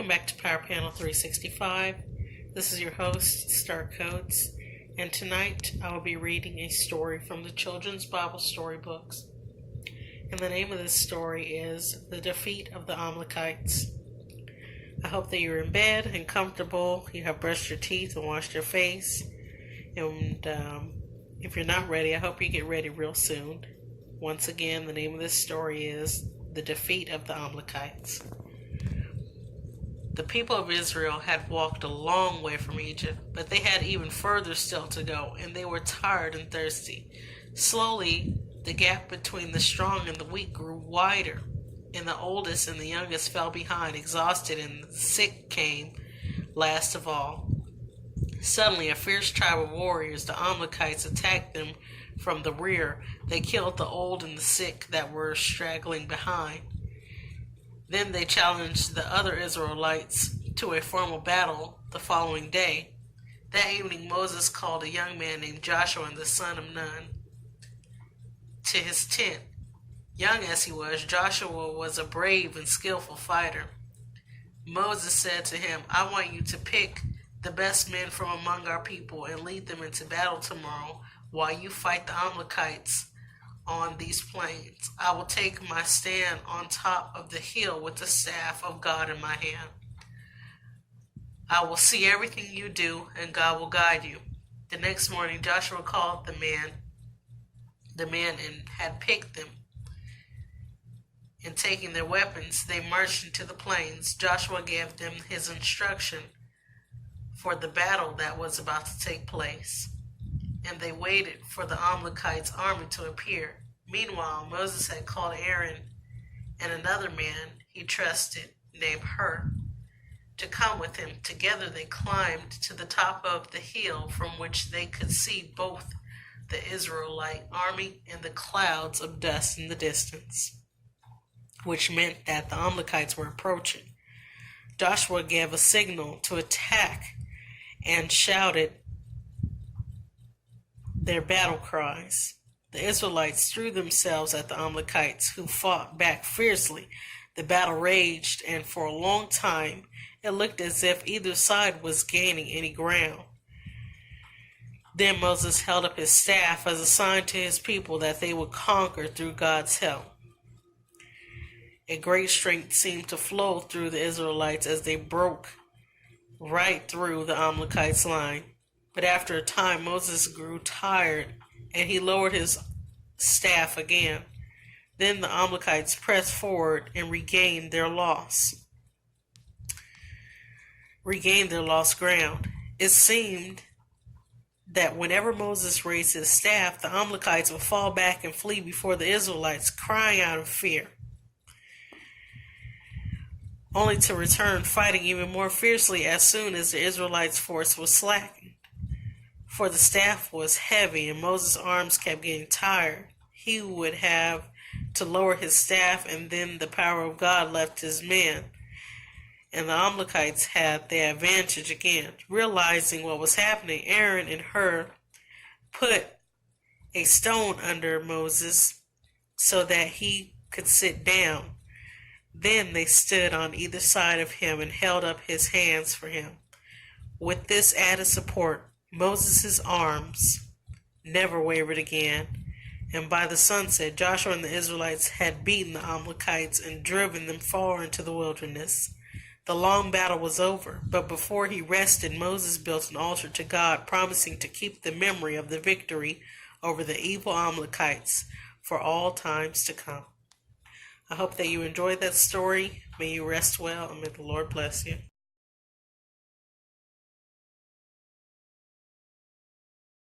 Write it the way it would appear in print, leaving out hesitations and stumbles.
Welcome back to Power Panel 365. This is your host, Star Coates, and tonight I will be reading a story from the Children's Bible Storybooks. And the name of this story is The Defeat of the Amalekites. I hope that you're in bed and comfortable, you have brushed your teeth and washed your face, and if you're not ready, I hope you get ready real soon. Once again, the name of this story is The Defeat of the Almalekites. The people of Israel had walked a long way from Egypt, but they had even further still to go, and they were tired and thirsty. Slowly, the gap between the strong and the weak grew wider, and the oldest and the youngest fell behind, exhausted, and the sick came last of all. Suddenly, a fierce tribe of warriors, the Amalekites, attacked them from the rear. They killed the old and the sick that were straggling behind. Then they challenged the other Israelites to a formal battle the following day. That evening, Moses called a young man named Joshua, the son of Nun, to his tent. Young as he was, Joshua was a brave and skillful fighter. Moses said to him, "I want you to pick the best men from among our people and lead them into battle tomorrow while you fight the Amalekites on these plains. I will take my stand on top of the hill with the staff of God in my hand. I will see everything you do, and God will guide you." The next morning, Joshua called the men and had picked them. And taking their weapons, they marched into the plains. Joshua gave them his instruction for the battle that was about to take place, and they waited for the Amalekites' army to appear. Meanwhile, Moses had called Aaron and another man he trusted, named Hur, to come with him. Together they climbed to the top of the hill, from which they could see both the Israelite army and the clouds of dust in the distance, which meant that the Amalekites were approaching. Joshua gave a signal to attack and shouted their battle cries. The Israelites threw themselves at the Amalekites, who fought back fiercely. The battle raged, and for a long time it looked as if either side was gaining any ground. Then Moses held up his staff as a sign to his people that they would conquer through God's help. A great strength seemed to flow through the Israelites as they broke right through the Amalekites' line. But after a time, Moses grew tired, and he lowered his staff again. Then the Amalekites pressed forward and regained their lost ground. It seemed that whenever Moses raised his staff, the Amalekites would fall back and flee before the Israelites, crying out in fear, only to return fighting even more fiercely as soon as the Israelites' force was slackened. For the staff was heavy and Moses' arms kept getting tired. He would have to lower his staff, and then the power of God left his men, and the Amalekites had the advantage again. Realizing what was happening, Aaron and Hur put a stone under Moses so that he could sit down. Then they stood on either side of him and held up his hands for him. With this added support, Moses' arms never wavered again, and by the sunset, Joshua and the Israelites had beaten the Amalekites and driven them far into the wilderness. The long battle was over, but before he rested, Moses built an altar to God, promising to keep the memory of the victory over the evil Amalekites for all times to come. I hope that you enjoyed that story. May you rest well, and may the Lord bless you.